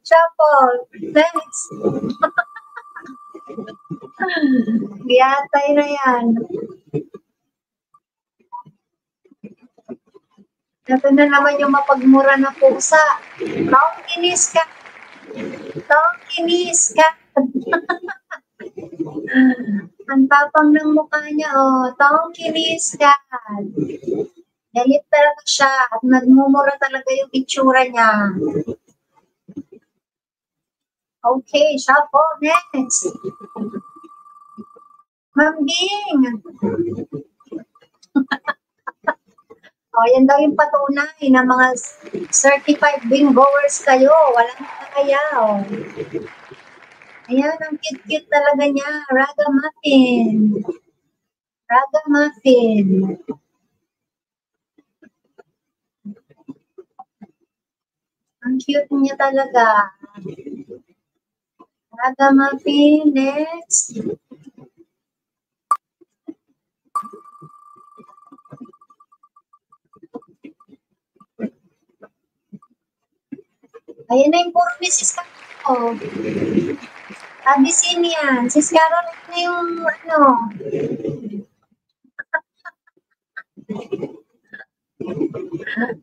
Shuffle. Next. Giyatay na yan. Ito na naman yung mapagmura na pusa. Taong kinis ka. Taong kinis ka. Ang tapang ng mukha niya, oh. Taong kinis ka. Galit talaga siya at nagmumura talaga yung itsura niya. Okay, shuffle. Next. Mambing. O, yan daw yung patunay na mga certified bingoers kayo. Walang nakayaw. Ayan, ang cute-cute talaga niya. Ragamuffin. Ragamuffin. Ang cute niya talaga. Ragamuffin. Next. Ayan na yung puro ni Sis Carol. Abyssinian. Sis Carol na yung ano.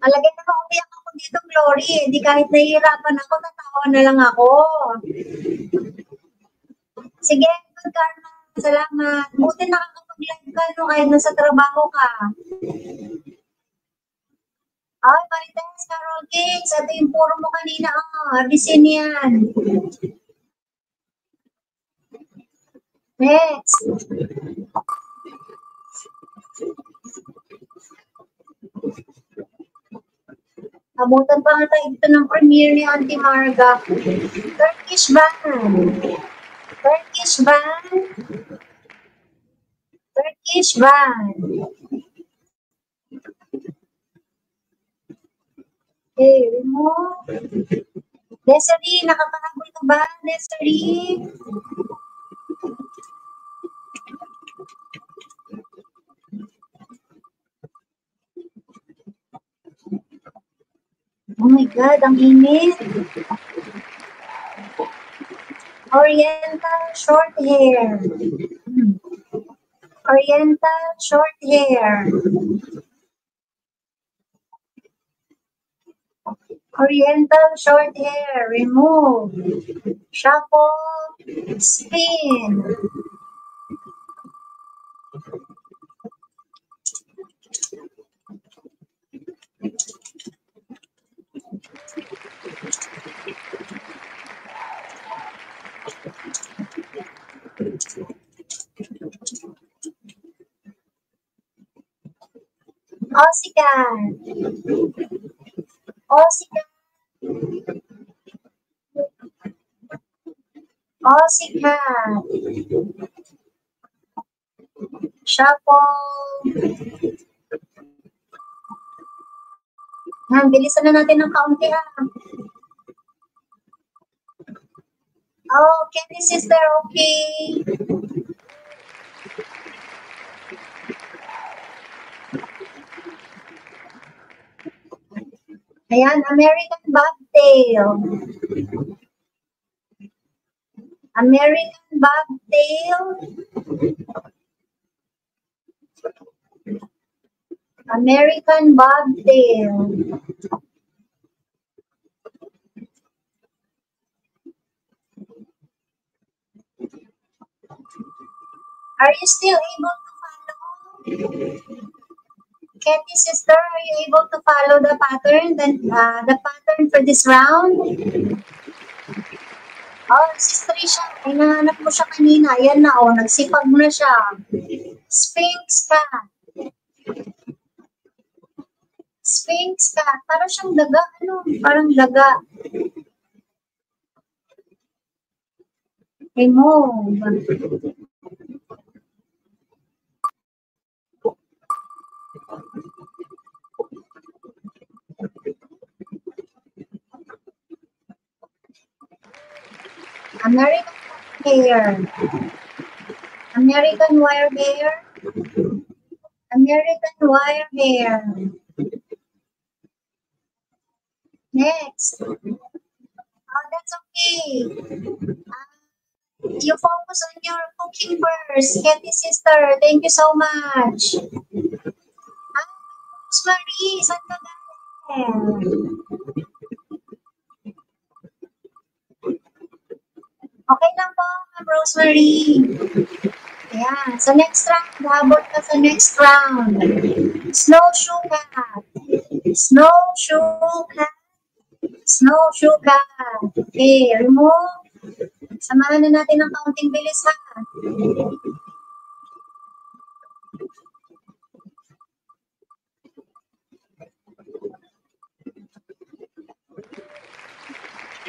Alagay na umiyak ako dito, Glory. Di kahit nahihirapan ako, natawa na lang ako. Sige, good karma. Salamat. Buti nakakapag-live ka, no, kahit nasa trabaho ka. Ay, Marites, Carol Kings. Ito yung puro mo kanina. Abyssinian. Next. Abutan pa nga tayo ito ng premiere ni Auntie Marga. Turkish van. Turkish van. Turkish van. Okay, remove. Desiree, nakakahabol ka ba? Desiree? Oh my God, ang init. Oriental short hair. Oriental short hair. Oriental short hair. Remove. Shuffle. Spin. Osikan. Osikan. Osikan. Shuffle. Yan, bilisan na natin ng kaunti ha. Oh, Kenny sister, okay. Ayan, American Bobtail. American Bobtail. American Bobtail. Are you still able to follow? Kenny sister, are you able to follow the pattern? The pattern for this round? Oh, si Trisha, hinahanap mo siya kanina. Ayan na, oh, nagsipag na siya. Sphinx cat. Sphinx cat. Parang siyang daga, ano? Parang daga. Remove. American hair. American wire hair. American wire hair. Next. Oh, that's okay. You focus on your cooking first. Katie sister, thank you so much. Rosemary, saan ka galing? Okay lang po, Ma'am Rosemary. Ayan. So, next round, habot ka sa next round. Snowshoe cat. Snowshoe cat. Snowshoe cat. Okay, remove. Samahan na natin ng kaunting bilis, ha?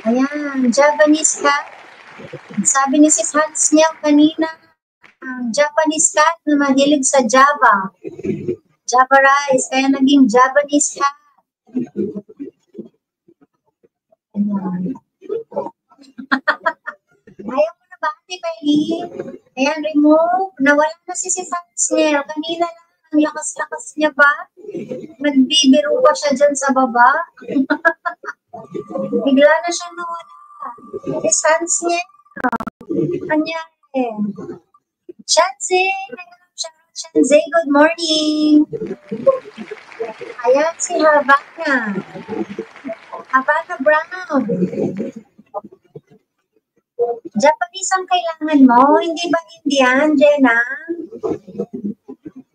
Ayan, Japanese cat. Sabi ni Sis Hans niya kanina, Japanese cat na mahilig sa Java. Java rice, kaya naging Japanese cat. Ayan. Ayaw mo na ba, Ate Kylie? Ayan, remove. Nawala na si Sis Hans niya. Kanina lang, ang lakas-lakas niya pa. Nagbibiro pa siya dyan sa baba. Bigla na siya nawala. Sis Hans niya. Kanya eh. Shanze! Shanze, good morning! Ayan si Havana. Havana Brown. Japanese ang kailangan mo? Hindi ba Indian, Jenna?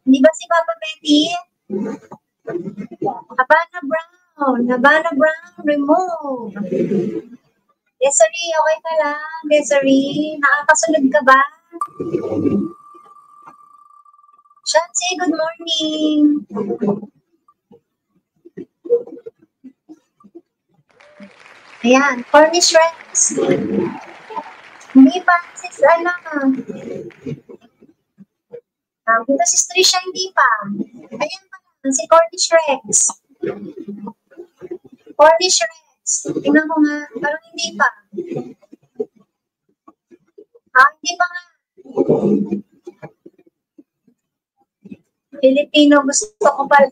Hindi ba si Papa Betty? Havana Brown. Havana Brown, remove. Desiree, okay ka lang? Desiree, nakakasunod ka ba? Shansi, good morning. Ayan, Cornish rice. Hindi pa, sis, ano. Dito si Trisha, hindi pa. Ayan pa lang, si Cornish Rex. Cornish Rex. Tingnan ko nga, parang hindi pa. Hindi pa nga. Filipino gusto ko pala.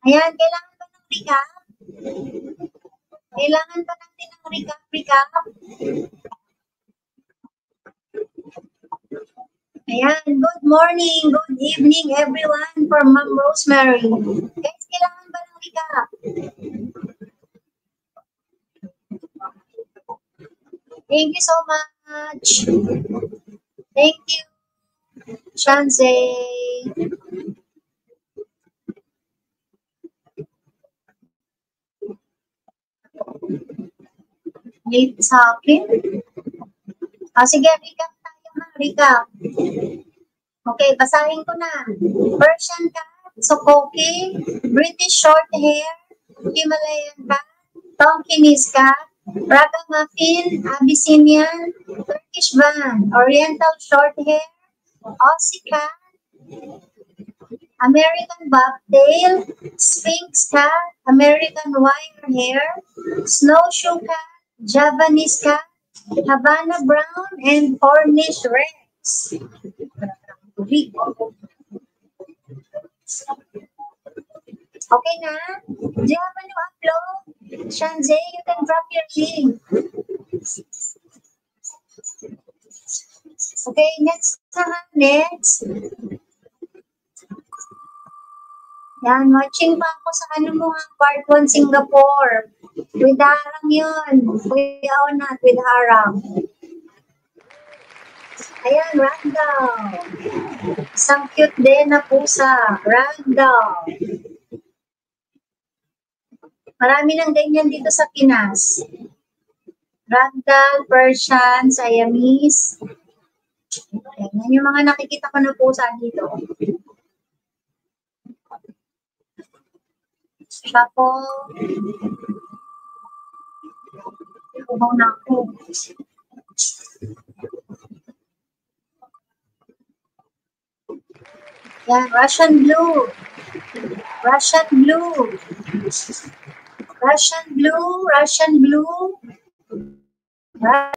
Ayan, kailangan ba ng recap? Kailangan ba natin ng recap? Ayan, good morning, good evening everyone from Ma'am Rosemary. Guys, kailangan ba ng recap? Thank you so much. Thank you, Shanze. Late sa akin. Sige, recap tayo na. Recap. Okay, basahin ko na. Persian cat, Sokoki, British short hair, Himalayan cat, Tonkinese cat, Ragamuffin, Abyssinian, Turkish van, Oriental short hair, Aussie cat, American bobtail, Sphinx cat, American wire hair, snowshoe cat, Javanese cat, Havana brown, and Cornish rex. Okay na? Do you have a new upload? Shanze, you can drop your link. Okay, next. Yan, watching pa ako sa part 1 Singapore. With Harang yun. Kuya Onat, with Harang. Ayan, ragdoll. Isang cute din na pusa. Ragdoll. Marami ng ganyan dito sa Pinas. Ragdoll, Persian, Siamese. Ayan yung mga nakikita ko na pusa dito. Shuffle. Ubaw na ako. Yan, Russian blue. Russian blue. Russian blue. Russian blue.